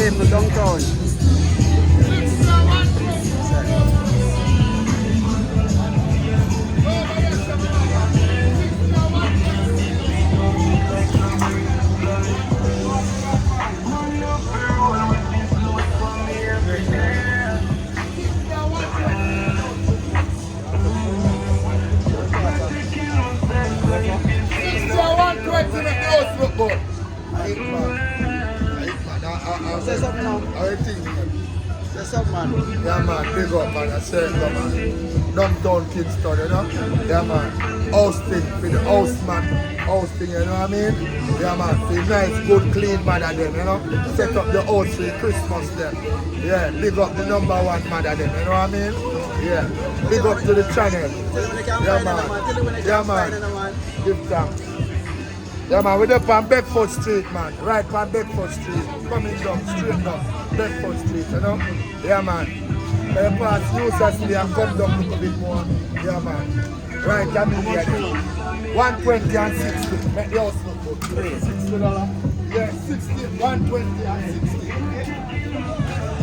people downtown. Say something now. I think, Say something, man. yeah man, big up man, I say man. Downtown Kingston, you know? Yeah man. House thing, with the house man. House thing, you know what I mean? Yeah man, feel nice, good, clean man of them, you know? Set up the house for Christmas then. Yeah, big up the #1 man of them, you know what I mean? Yeah. Big up to the channel. Tell them when they can Yeah find man. them, man. Tell them when they Yeah can find man. them, man. Give thanks. Yeah man, we're up on Bedford Street man, right on Bedford Street, coming down, straight down, Bedford Street, you know? Yeah man. When you pass uselessly and come down a little bit more, yeah man. Right, I'm in here. 120 and 60, make the house look good. $60. Yeah, 60, 120 and 60.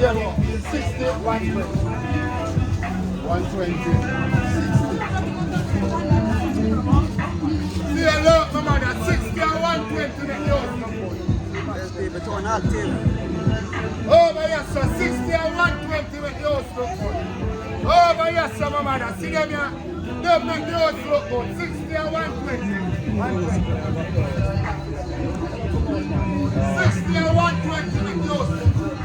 Yeah man, 60, 120. 120, 60. Yeah, look, my man, that's 60 and 120 in the house. There's people turn active. Oh, my yes, sir, 60 and 120 with the house look good. Oh, my yes, sir, my man, see them here? Don't make the house look good. 60 and 120. 60 and 120 with the house look good.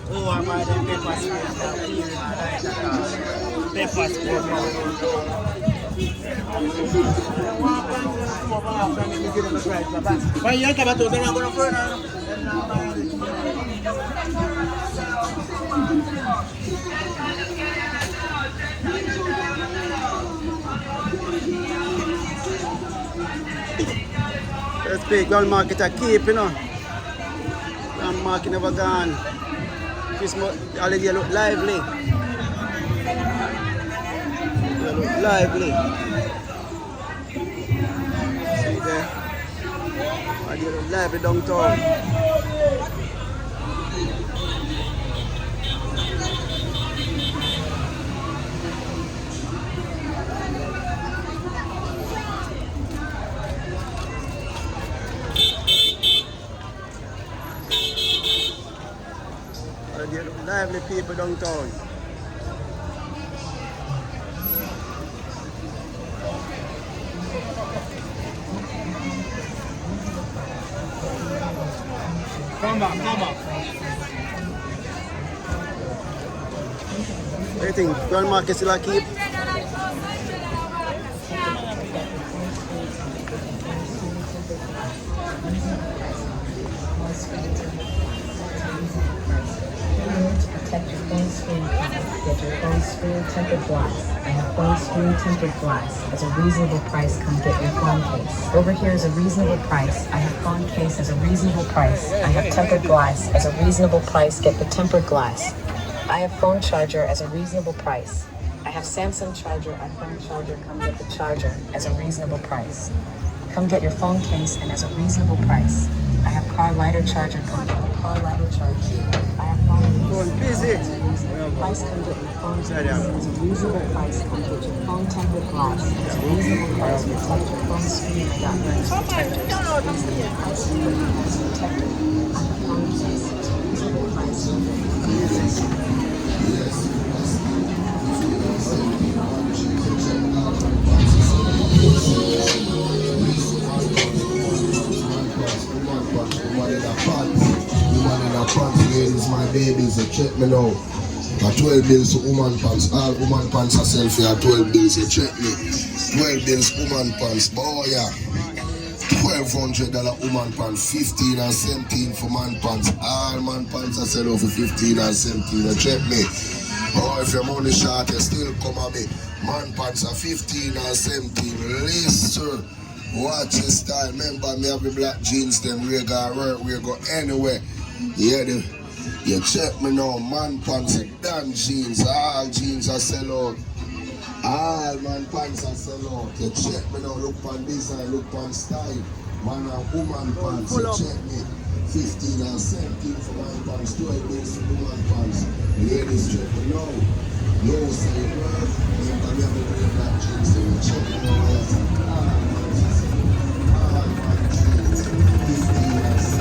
Oh, I'm going to pepper spray. Pepper spray. Why you come to the round? Let's big girl market a keep, you know. And market never gone. Christmas holiday look lively. They look lively. See there? Holiday look lively downtown. Lively people downtown. Come back, come back. What do you think? Grand market still a keep? Protect your phone screen. Get your phone screen tempered glass. I have phone screen tempered glass. At a reasonable price, come get your phone case. Over here is a reasonable price. I have phone case as a reasonable price. I have tempered glass as a reasonable price. Get the tempered glass. I have phone charger as a reasonable price. I have Samsung charger, iPhone charger. Come get the charger as a reasonable price. Come get your phone case and as a reasonable price. I have car lighter charger. Come get the car lighter charger. I have phone case. Going busy. Price come get your phone case. It's a reasonable price. Come get your phone tempered glass. It's a reasonable price. Protect your phone screen. I got lens protectors. Reasonable price. Lens protector. I have phone case. It's a reasonable price. Ladies, my babies, so check me now. 12 bills to woman pants, all woman pants herself here, 12 bills, so check me. 12 bills woman pants, boy yeah. $1,200 woman pants, 15 and 17 for man pants. All man pants are sell off for 15 and 17, check me. Oh, if your money short, you still come at me. Man pants are 15 and 17, listen. Watch your style. Remember me have the black jeans, them we go work, we go anywhere. Yeah, you check me now, man pants, damn jeans, all jeans are sell out. All man pants are sell out. You check me now, look on design, look on style. Man and woman pants, you check me. 15 and 17 for man pants, 12 days for woman pants. Ladies check me now. No say word. Remember me have the black jeans, so you check me now. All man jeans, 15 and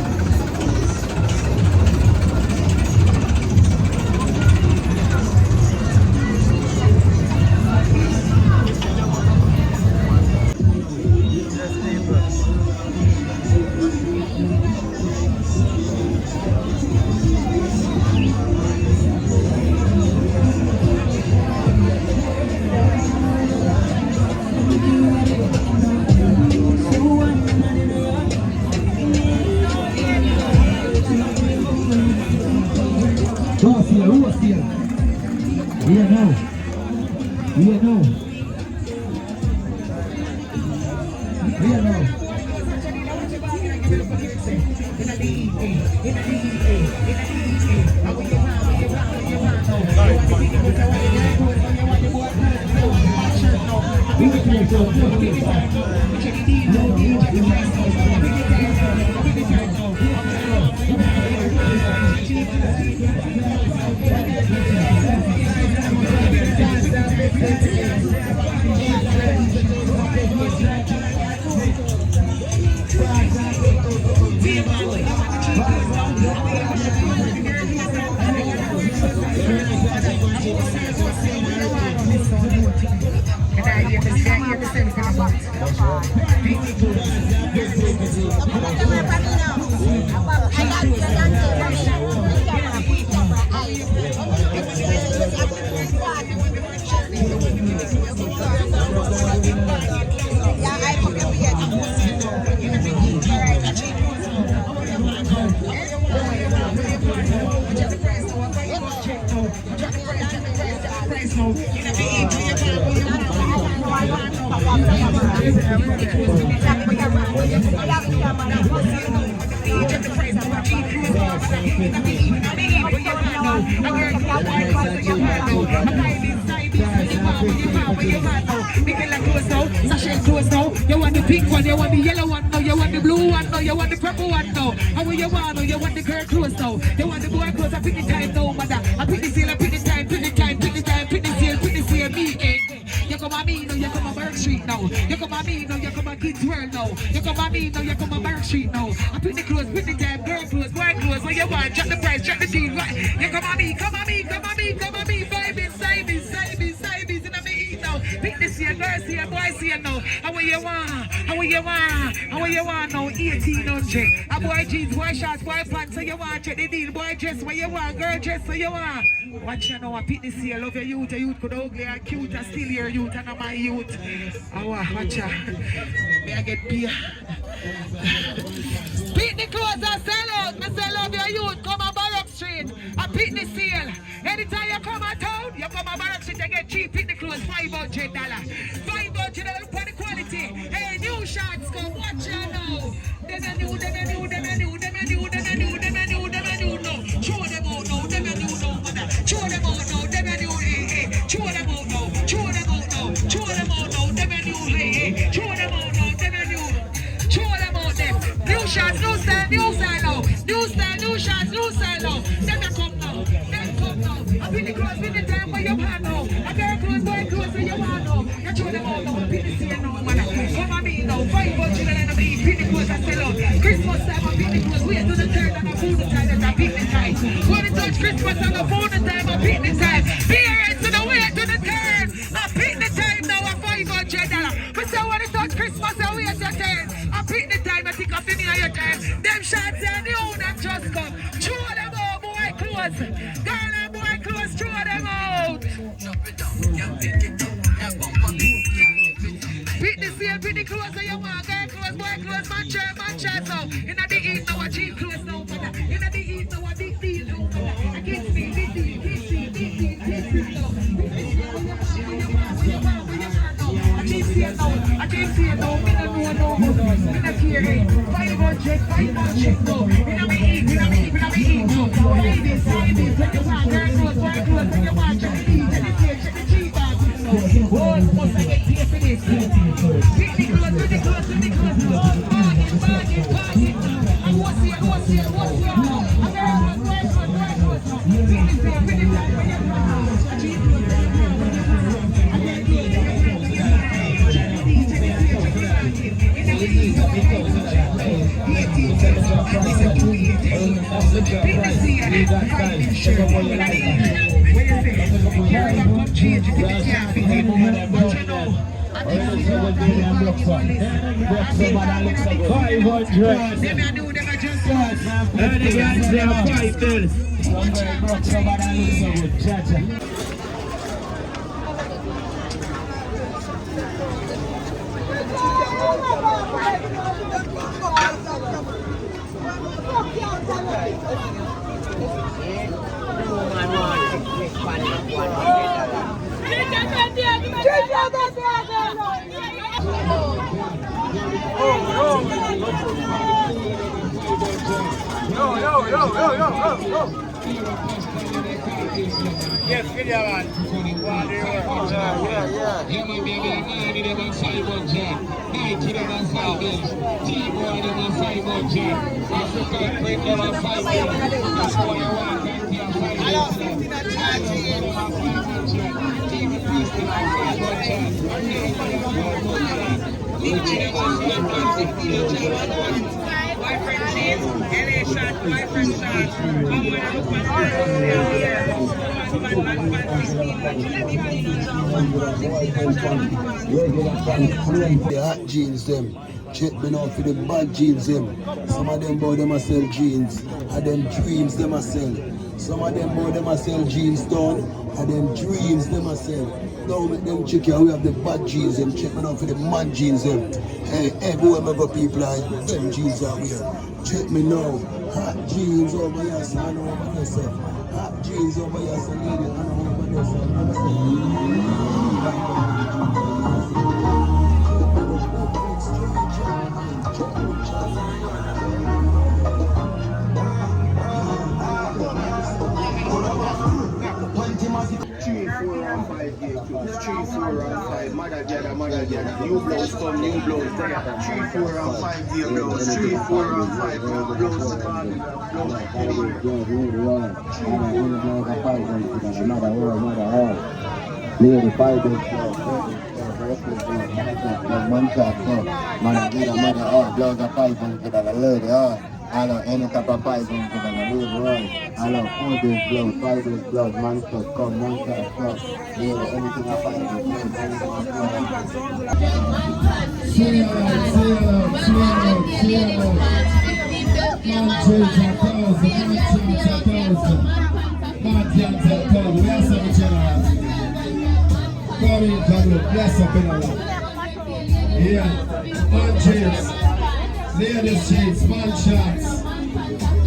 You want the pink one, you want the yellow one, no, you want the blue one, no, you want the purple one, no. How you want, no, you want the girl clothes, no. You want the boy clothes, I pick the time, no, mother. I pick the seal, I pick the time, pick the time, pick the time, pick the seal, me, eh. You come on me, no, you come on Burke Street, no. You come on me, no, you come on Kids World, no. You come on me, no, you come on Burke Street, no. I pick the clothes, pick the time, girl clothes, boy clothes, what you want, check the price, check the deal, right? You come on me, come on me, come on me, come on me, baby, save me, and I'm eat now. Pick this here, girls here, boys here, no. How you want? How you want now? 1800. A boy jeans, boy shorts, boy pants, so you want check the deal, boy dress, what you want, girl dress, so you want. Watch you now, I pick this here, love your youth could ugly and cute, and still your youth, and I'm my youth. Watch ya. May I get beer? Pick the clothes and sell out. Me say love your youth, come on Barrack Street. I pick the sale. Anytime you come to town, you come on Barrack Street, you get cheap. Pick the clothes, $500. $500 for the quality. Hey, new shots, come watch ya now. Them a new, no. Show them out now, them a new no, mother. Show them out now, them a new, hey. Show them out now, show them out now, them a new, hey. Show them out now, them a new. Show them out them. New shots, new style now. New shots, new style now. Them come now. I pick the clothes, pick the time for your man now. I girl clothes, boy clothes for your man now. You show them out now, pick the scene now, man. Come on me now, $500 and I pick the clothes and sell out. Christmas time I pick the clothes, wait to the third and I food the time and I pick the time. When it touch Christmas and I food the time, I pick the time. Parents to the way to the third. I pick the time now at $500. But so when it touch Christmas and wait your turn. I pick the time, I pick up the near your time. Them shots are new that just come. Throw them out, boy clothes. Girl and boy clothes, throw them out. Pick the sale, pick the clothes of your man, girl clothes, boy clothes, man shirt now. In the east now, a cheap clothes now, mother. In the east now, a big deal now, mother. I can't speak, big deal now. I can't see it now, me no know no. dress, I not check no. We don't be eat, we don't be eat, we don't be eat no. Ladies, when you want wear clothes, when you want check the eat, check the tape, check the cheap bag. Oh, must I get paid for this? Pick the clothes, pick the clothes, pick the clothes, pick the clothes. Oh, bargain. And what's here? I got wear clothes. Pick the tape, pick the tape, when you want cheap clothes. Yes, video man. Yeah, my baby, I'm on 500. Nike, them on 5 bills. T-boy, them on 500. African print, them on 5 bills. That's why you want to be on 5 bills. Them on 500. TV Priest, them on 500. Nike, them on 500. My friend James, LA shot, my friend shot. I'm going to look at the hot jeans them. Check me now for the bad jeans them. Some of them boy them a sell jeans. And them dreams them a sell. Some of them boy them a sell jeans down. And them dreams them a sell. Now with them check here, we have the bad jeans them. Check me now for the man jeans them. Hey, everywhere I go people like them jeans are here. Check me now. Hot jeans over here, son, over there, sir. Hot jeans over here, son, lady, and over there, son. Mother Jagger, new blouse come, new blouse there. 3, 4 and 5 year blouse, 3, 4 and 5 year blouse. Lady five days, man shot, mother, blouse of 500, lady, hello, any type of 500, lady, hello, 4 days blouse, 5 days blouse, man shot, come, man shot, come, lady, anything of 5 days, Bless up in our life. Yeah, man jeans, ladies jeans, man shots.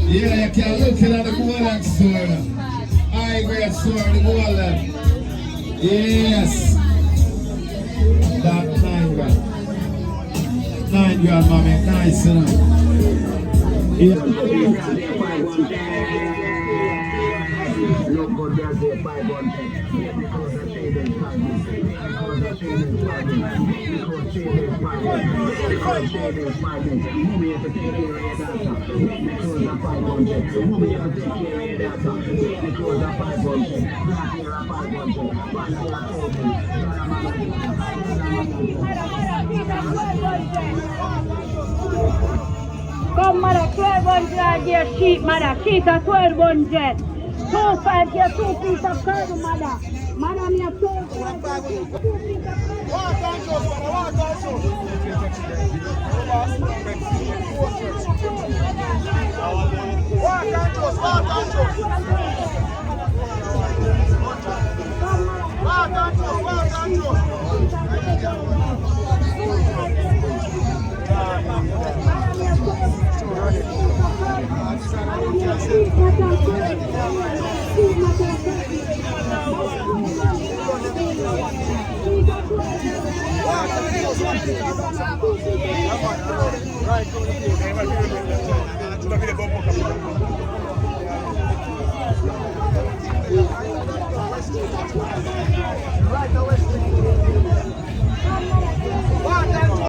Yeah, you can look at the gold store. High grade store, the gold. Yes. That 9 grand. 9 grand, mommy, nice enough. Yeah. Come, mother, 1200 dear sheep, mother. Sheep are 1200. 2 5 dear 2 pieces of curd, mother. Mother, me a 2 pieces of Right,